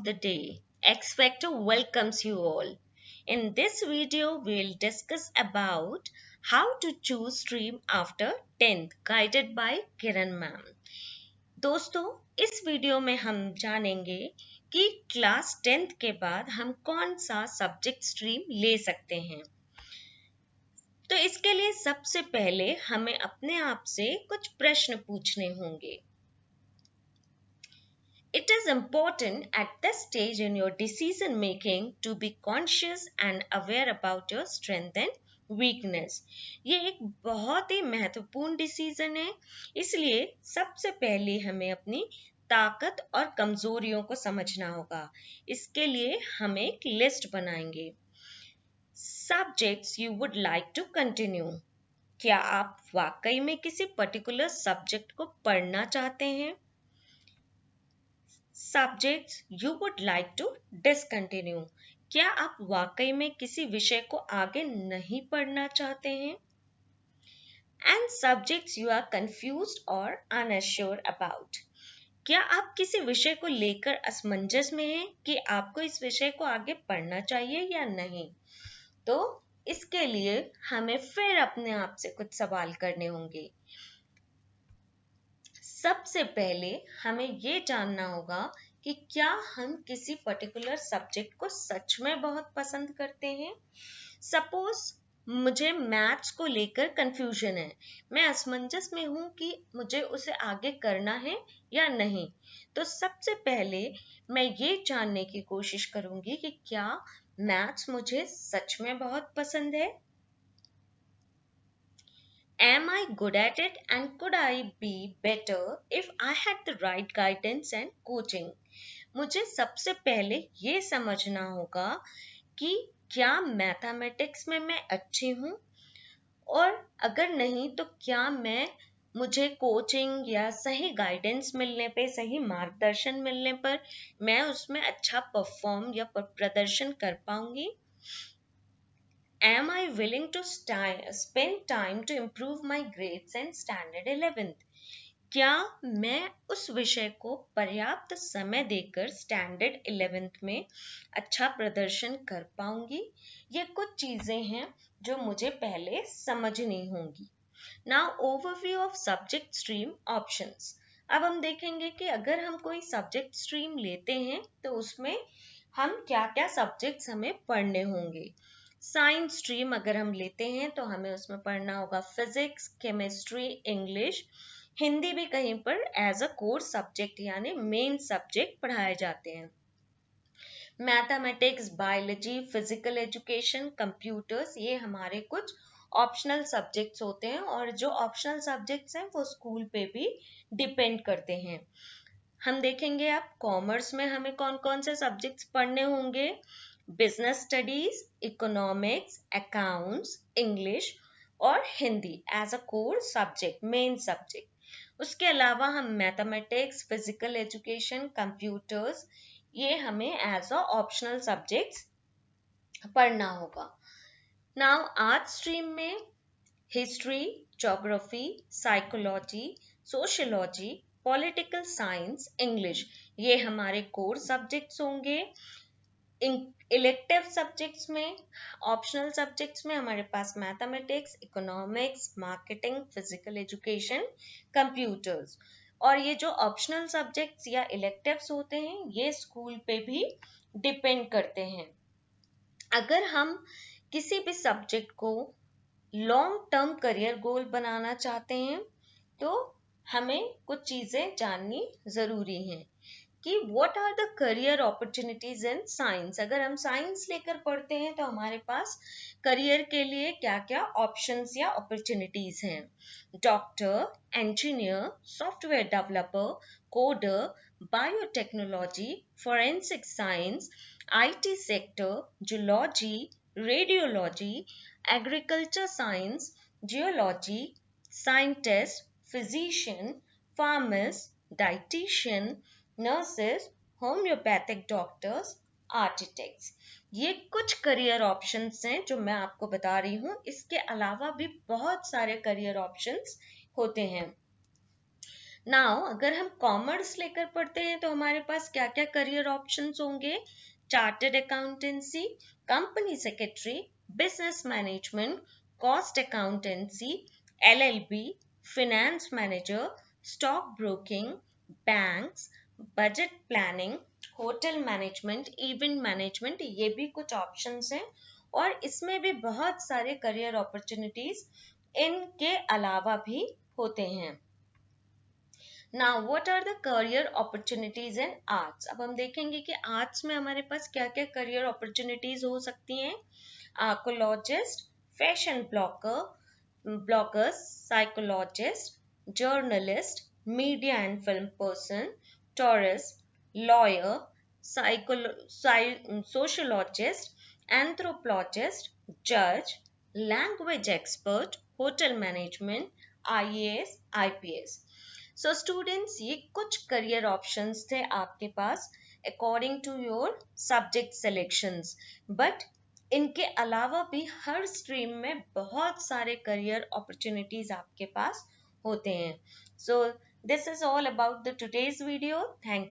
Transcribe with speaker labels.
Speaker 1: of the day. X Factor welcomes you all. In this video, we'll discuss about how to choose stream after 10th guided by Kiran ma'am. दोस्तों इस video में हम जानेंगे कि class 10th के बाद हम कौन सा सब्जेक्ट स्ट्रीम ले सकते हैं। तो इसके लिए सबसे पहले हमें अपने आप से कुछ प्रश्न पूछने होंगे। It is important at this stage in your decision making to be conscious and aware about your strength and weakness. ये एक बहुत ही महत्वपूर्ण डिसीजन है, इसलिए सबसे पहले हमें अपनी ताकत और कमजोरियों को समझना होगा। इसके लिए हम एक लिस्ट बनाएंगे। Subjects you would like to continue. क्या आप वाकई में किसी पर्टिकुलर सब्जेक्ट को पढ़ना चाहते हैं? Subjects you would like to discontinue. क्या आप वाकई में किसी विषय को आगे नहीं पढ़ना चाहते हैं? And subjects you are confused or unsure about. क्या आप किसी विषय को लेकर असमंजस में हैं कि आपको इस विषय को आगे पढ़ना चाहिए या नहीं? तो इसके लिए हमें फिर अपने आप से कुछ सवाल करने होंगे। सबसे पहले हमें ये जानना होगा कि क्या हम किसी पर्टिकुलर सब्जेक्ट को सच में बहुत पसंद करते हैं। सपोज मुझे मैथ्स को लेकर कंफ्यूजन है, मैं असमंजस में हूं कि मुझे उसे आगे करना है या नहीं। तो सबसे पहले मैं ये जानने की कोशिश करूंगी कि क्या मैथ्स मुझे सच में बहुत पसंद है। Am I good at it and could I be better if I had the right guidance and coaching? मुझे सबसे पहले ये समझना होगा कि क्या मैथमेटिक्स में मैं अच्छी हूँ, और अगर नहीं तो क्या मुझे कोचिंग या सही गाइडेंस मिलने पे, सही मार्गदर्शन मिलने पर मैं उसमें अच्छा परफॉर्म या प्रदर्शन कर पाऊंगी। Am I willing to spend time to improve my grades and standard 11th? क्या मैं उस विषय को पर्याप्त समय देकर स्टैंडर्ड 11th में अच्छा प्रदर्शन कर पाऊंगी? ये कुछ चीजें हैं जो मुझे पहले समझनी होंगी। Now overview of subject stream options. अब हम देखेंगे कि अगर हम कोई सब्जेक्ट स्ट्रीम लेते हैं तो उसमें हम क्या-क्या सब्जेक्ट्स हमें पढ़ने होंगे। साइंस स्ट्रीम अगर हम लेते हैं तो हमें उसमें पढ़ना होगा फिजिक्स, केमिस्ट्री, इंग्लिश, हिंदी भी कहीं पर एज अ कोर सब्जेक्ट यानी मेन सब्जेक्ट पढ़ाए जाते हैं। Mathematics, biology, physical education, computers, ये हमारे कुछ ऑप्शनल सब्जेक्ट्स होते हैं, और जो ऑप्शनल सब्जेक्ट्स हैं वो स्कूल पे भी डिपेंड करते हैं। हम देखेंगे अब कॉमर्स में हमें कौन कौन से सब्जेक्ट्स पढ़ने होंगे। Business studies, economics, accounts, English और Hindi as a core subject, main subject. उसके अलावा हम मैथमेटिक्स, फिजिकल एजुकेशन, कंप्यूटर्स, ये हमें एज अ ऑप्शनल सब्जेक्ट्स पढ़ना होगा। नाउ आर्ट स्ट्रीम में history, geography, psychology, sociology, political science, English, ये हमारे कोर सब्जेक्ट्स होंगे। इलेक्टिव सब्जेक्ट्स में, ऑप्शनल सब्जेक्ट्स में हमारे पास mathematics, economics, marketing, physical education, computers, और ये जो ऑप्शनल सब्जेक्ट्स या इलेक्टिव्स होते हैं ये स्कूल पे भी डिपेंड करते हैं। अगर हम किसी भी सब्जेक्ट को लॉन्ग टर्म करियर गोल बनाना चाहते हैं तो हमें कुछ चीजें जाननी जरूरी हैं कि what are the career opportunities in science. अगर हम साइंस लेकर पढ़ते हैं तो हमारे पास करियर के लिए क्या क्या ऑप्शंस या अपॉर्चुनिटीज हैं। Doctor, engineer, software developer, coder, biotechnology, forensic science, IT sector, zoology, radiology, agriculture science, geology, scientist, physician, pharmacist, dietitian, nurses, homeopathic doctors, architects, ये कुछ करियर ऑप्शंस हैं जो मैं आपको बता रही हूँ। इसके अलावा भी बहुत सारे करियर ऑप्शंस होते हैं। नाउ अगर हम कॉमर्स लेकर पढ़ते हैं तो हमारे पास क्या क्या करियर ऑप्शंस होंगे? Chartered accountancy, company secretary, business management, cost accountancy, LLB, finance manager, stock broking, banks, budget planning, hotel management, event management, ये भी कुछ ऑप्शंस हैं। और इसमें भी बहुत सारे करियर अपॉर्चुनिटीज इनके अलावा भी होते हैं। Now what are the career opportunities in arts? अब हम देखेंगे कि आर्ट्स में हमारे पास क्या क्या करियर अपॉर्चुनिटीज हो सकती हैं। Archaeologist, fashion bloggers, psychologist, journalist, media and film person, tourist, lawyer, sociologist, anthropologist, judge, language expert, hotel management, IAS, IPS। So students, ये कुछ करियर ऑप्शंस थे आपके पास according to your subject selections. But इनके अलावा भी हर स्ट्रीम में बहुत सारे करियर अपॉर्चुनिटीज आपके पास होते हैं। So this is all about the today's video. Thank